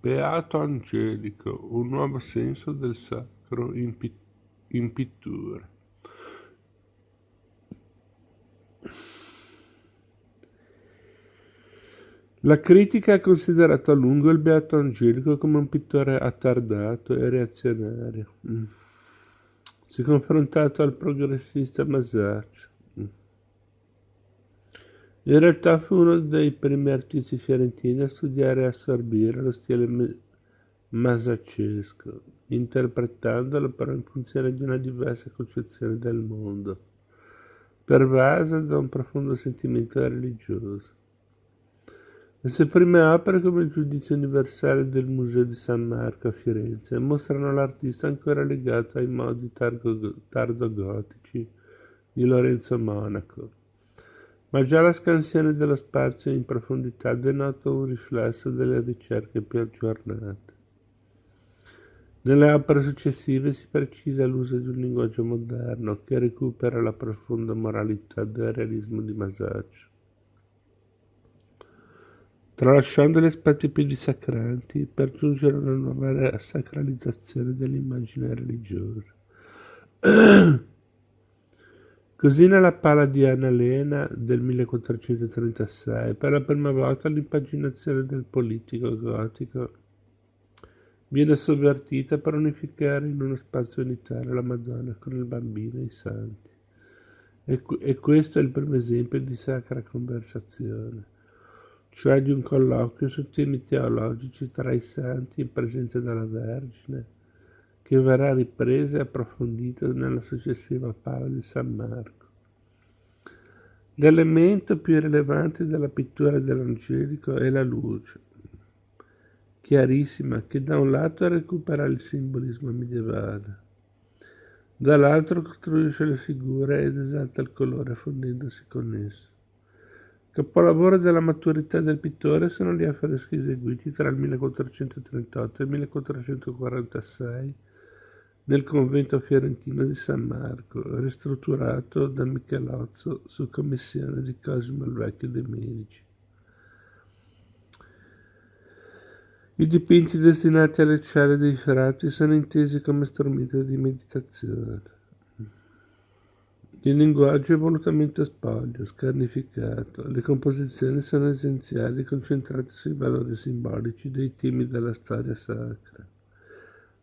Beato Angelico, un nuovo senso del sacro in pittura. La critica ha considerato a lungo il Beato Angelico come un pittore attardato e reazionario. Si è confrontato al progressista Masaccio. In realtà fu uno dei primi artisti fiorentini a studiare e assorbire lo stile masaccesco, interpretandolo però in funzione di una diversa concezione del mondo, pervasa da un profondo sentimento religioso. Le sue prime opere, come il Giudizio universale del Museo di San Marco a Firenze, mostrano l'artista ancora legato ai modi tardogotici di Lorenzo Monaco. Ma già la scansione dello spazio in profondità denota un riflesso delle ricerche più aggiornate. Nelle opere successive si precisa l'uso di un linguaggio moderno che recupera la profonda moralità del realismo di Masaccio, tralasciando gli aspetti più dissacranti per giungere a una nuova sacralizzazione dell'immagine religiosa. Così nella Pala di Annalena del 1436, per la prima volta l'impaginazione del politico gotico viene sovvertita per unificare in uno spazio unitario la Madonna con il Bambino e i santi. E questo è il primo esempio di sacra conversazione, cioè di un colloquio su temi teologici tra i santi in presenza della Vergine, che verrà ripresa e approfondita nella successiva Pala di San Marco. L'elemento più rilevante della pittura dell'Angelico è la luce, chiarissima, che da un lato recupera il simbolismo medievale, dall'altro costruisce le figure ed esalta il colore fondendosi con esso. Capolavoro della maturità del pittore sono gli affreschi eseguiti tra il 1438 e il 1446 nel convento fiorentino di San Marco, ristrutturato da Michelozzo su commissione di Cosimo il Vecchio de' Medici. I dipinti destinati alle celle dei frati sono intesi come strumento di meditazione. Il linguaggio è volutamente spoglio, scarnificato. Le composizioni sono essenziali, concentrate sui valori simbolici dei temi della storia sacra.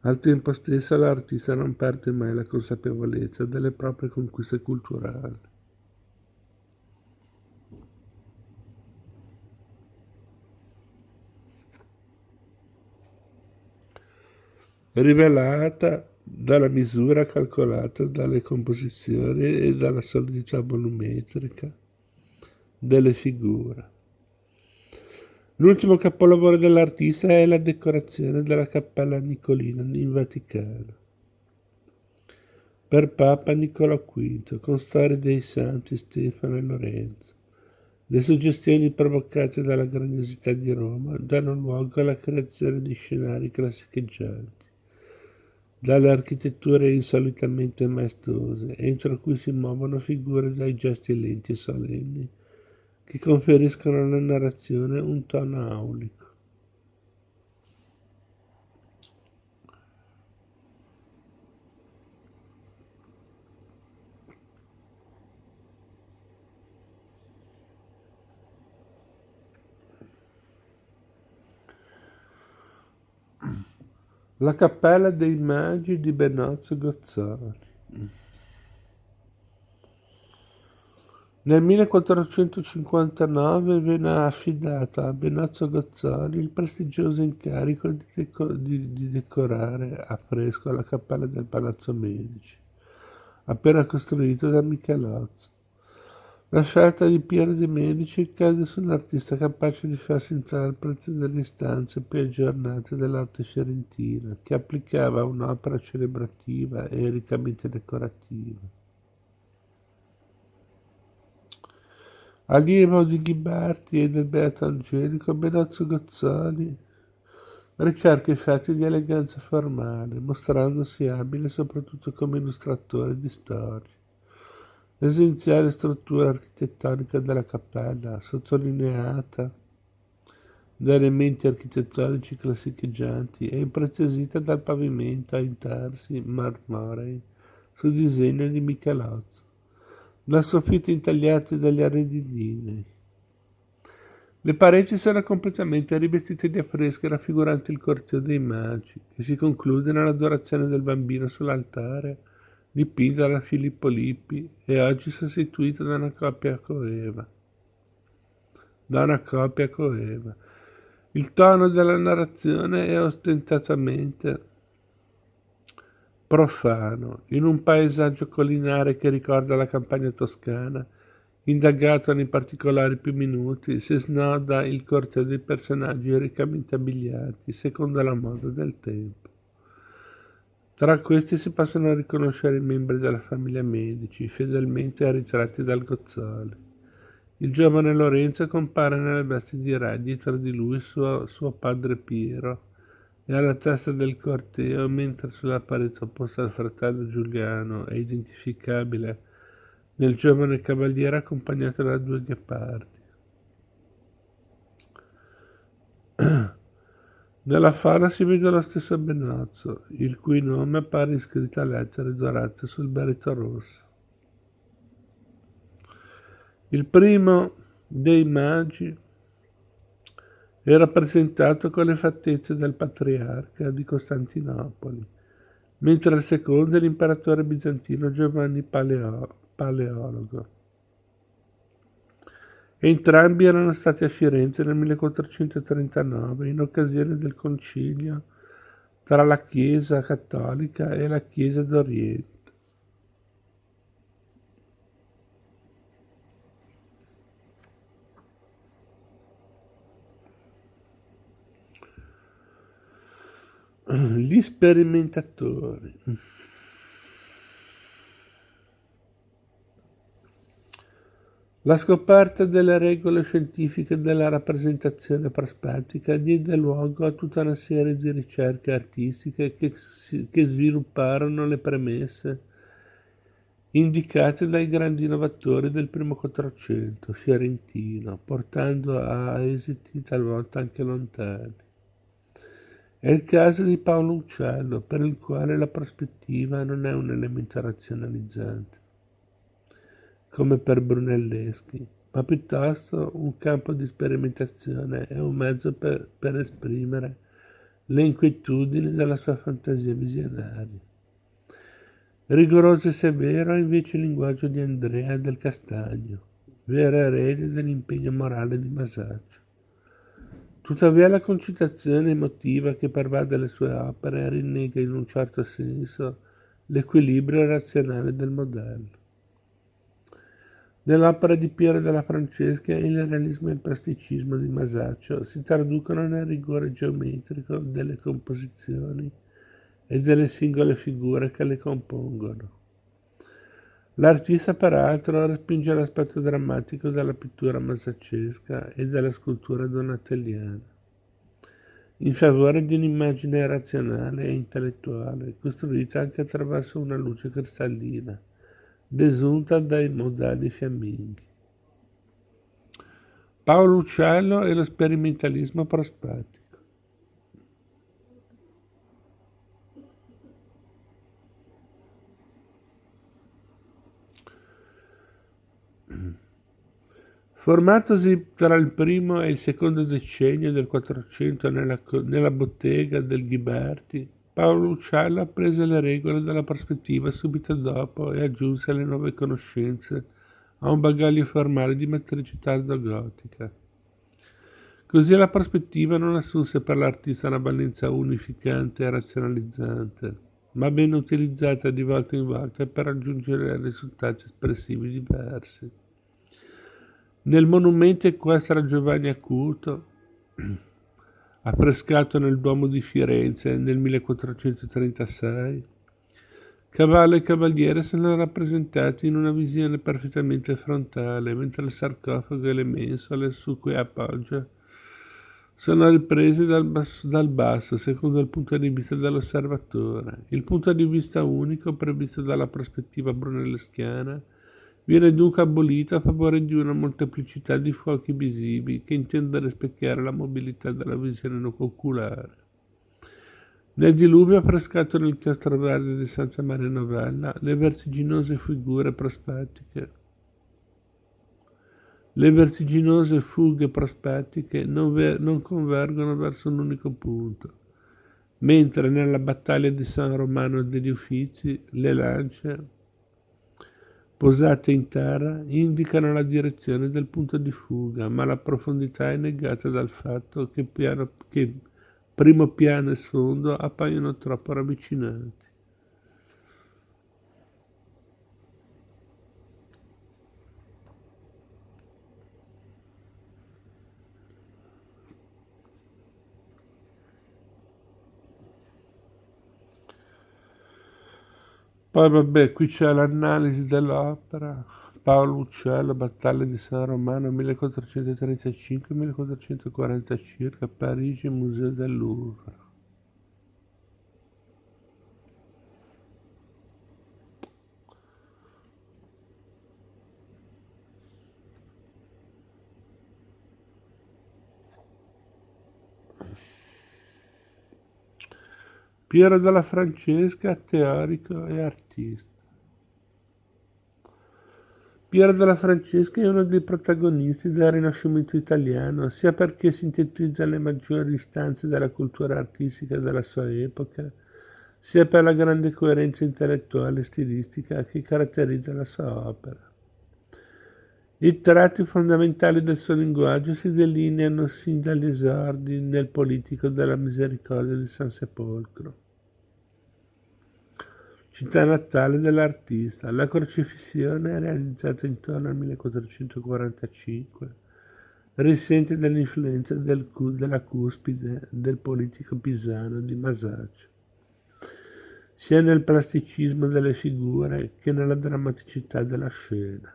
Al tempo stesso l'artista non perde mai la consapevolezza delle proprie conquiste culturali. Rivelata dalla misura calcolata dalle composizioni e dalla solidità volumetrica delle figure. L'ultimo capolavoro dell'artista è la decorazione della Cappella Nicolina in Vaticano per Papa Nicolò V, con storie dei santi Stefano e Lorenzo. Le suggestioni provocate dalla grandiosità di Roma danno luogo alla creazione di scenari classicheggianti, dalle architetture insolitamente maestose, entro cui si muovono figure dai gesti lenti e solenni, che conferiscono alla narrazione un tono aulico. La Cappella dei Magi di Benozzo Gozzoli. Nel 1459 venne affidato a Benozzo Gozzoli il prestigioso incarico di decorare a fresco la cappella del Palazzo Medici, appena costruito da Michelozzo. La scelta di Piero de' Medici cade su un artista capace di farsi interprete delle istanze più aggiornate dell'arte fiorentina, che applicava un'opera celebrativa e riccamente decorativa. Allievo di Ghiberti e del Beato Angelico, Benozzo Gozzoli ricerca i fatti di eleganza formale, mostrandosi abile soprattutto come illustratore di storie. L'essenziale struttura architettonica della cappella, sottolineata da elementi architettonici classicheggianti e impreziosita dal pavimento a intarsi marmorei su disegno di Michelozzo, da soffitti intagliati dagli arredi lignei. Le pareti sono completamente rivestite di affreschi raffiguranti il corteo dei magi, che si conclude nell'adorazione del bambino sull'altare, dipinto da Filippo Lippi e oggi sostituito da una coppia coeva. Il tono della narrazione è ostentatamente profano, in un paesaggio collinare che ricorda la campagna toscana. Indagato nei particolari più minuti, si snoda il corteo dei personaggi riccamente abbigliati, secondo la moda del tempo. Tra questi si possono riconoscere i membri della famiglia Medici, fedelmente ritratti dal Gozzoli. Il giovane Lorenzo compare nelle vesti di re, dietro di lui suo padre Piero, e alla testa del corteo, mentre sulla parete opposta al fratello Giuliano è identificabile nel giovane cavaliere accompagnato da due ghepardi. Nella fala si vede lo stesso Benozzo, il cui nome appare iscritto a lettere dorate sul berretto rosso. Il primo dei magi è rappresentato con le fattezze del patriarca di Costantinopoli, mentre il secondo è l'imperatore bizantino Giovanni Paleologo. Entrambi erano stati a Firenze nel 1439 in occasione del concilio tra la Chiesa cattolica e la Chiesa d'Oriente. Gli sperimentatori. La scoperta delle regole scientifiche della rappresentazione prospettica diede luogo a tutta una serie di ricerche artistiche che svilupparono le premesse indicate dai grandi innovatori del primo Quattrocento fiorentino, portando a esiti talvolta anche lontani. È il caso di Paolo Uccello, per il quale la prospettiva non è un elemento razionalizzante, come per Brunelleschi, ma piuttosto un campo di sperimentazione e un mezzo per esprimere le inquietudini della sua fantasia visionaria. Rigoroso e severo è invece il linguaggio di Andrea del Castagno, vero erede dell'impegno morale di Masaccio. Tuttavia la concitazione emotiva che pervade le sue opere rinnega in un certo senso l'equilibrio razionale del modello. Nell'opera di Piero della Francesca il realismo e il plasticismo di Masaccio si traducono nel rigore geometrico delle composizioni e delle singole figure che le compongono. L'artista peraltro respinge l'aspetto drammatico della pittura masaccesca e della scultura donatelliana, in favore di un'immagine razionale e intellettuale, costruita anche attraverso una luce cristallina, desunta dai modelli fiamminghi. Paolo Uccello e lo sperimentalismo prospettico. Formatosi tra il primo e il secondo decennio del Quattrocento nella bottega del Ghiberti, Paolo Uccello apprese le regole della prospettiva subito dopo e aggiunse le nuove conoscenze a un bagaglio formale di matrice tardo-gotica. Così la prospettiva non assunse per l'artista una valenza unificante e razionalizzante, ma ben utilizzata di volta in volta per raggiungere risultati espressivi diversi. Nel monumento equestre a Giovanni Acuto, affrescato nel Duomo di Firenze nel 1436, cavallo e cavaliere sono rappresentati in una visione perfettamente frontale, mentre il sarcofago e le mensole su cui appoggia sono ripresi dal basso, secondo il punto di vista dell'osservatore. Il punto di vista unico previsto dalla prospettiva brunelleschiana Viene dunque abolita a favore di una molteplicità di fuochi visibili che intende rispecchiare la mobilità della visione oculare. Nel diluvio affrescato nel chiostro verde di Santa Maria Novella, le vertiginose fughe prospettiche non convergono verso un unico punto, mentre nella battaglia di San Romano degli Uffizi le lance, posate in terra, indicano la direzione del punto di fuga, ma la profondità è negata dal fatto che primo piano e sfondo appaiono troppo ravvicinati. Poi vabbè, qui c'è l'analisi dell'opera. Paolo Uccello, Battaglia di San Romano, 1435-1440 circa, Parigi, Museo del Louvre. Piero della Francesca, teorico e artista. Piero della Francesca è uno dei protagonisti del Rinascimento italiano, sia perché sintetizza le maggiori istanze della cultura artistica della sua epoca, sia per la grande coerenza intellettuale e stilistica che caratterizza la sua opera. I tratti fondamentali del suo linguaggio si delineano sin dagli esordi nel Politico della Misericordia di San Sepolcro, città natale dell'artista. La crocifissione, è realizzata intorno al 1445, risente dell'influenza della cuspide del politico pisano di Masaccio, sia nel plasticismo delle figure che nella drammaticità della scena.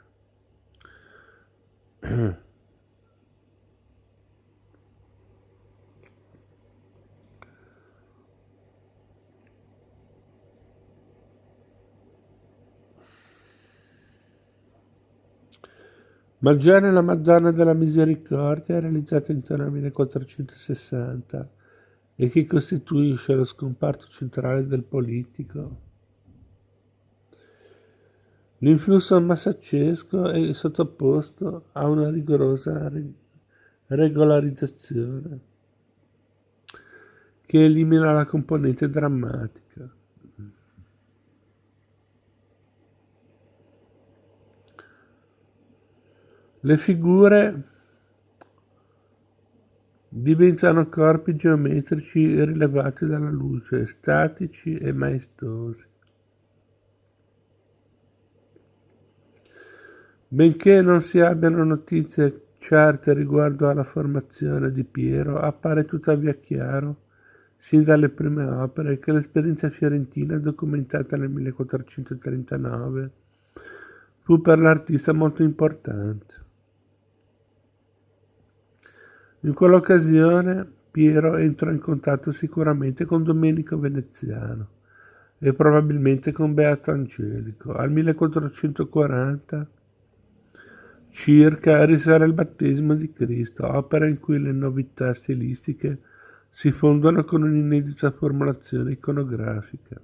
Ma già nella Madonna della Misericordia, realizzata intorno al 1460 e che costituisce lo scomparto centrale del politico, l'influsso massaccesco è sottoposto a una rigorosa regolarizzazione che elimina la componente drammatica. Le figure diventano corpi geometrici rilevati dalla luce, statici e maestosi. Benché non si abbiano notizie certe riguardo alla formazione di Piero, appare tuttavia chiaro, sin dalle prime opere, che l'esperienza fiorentina documentata nel 1439 fu per l'artista molto importante. In quell'occasione Piero entrò in contatto sicuramente con Domenico Veneziano e probabilmente con Beato Angelico. Al 1440 circa risale il battesimo di Cristo, opera in cui le novità stilistiche si fondono con un'inedita formulazione iconografica.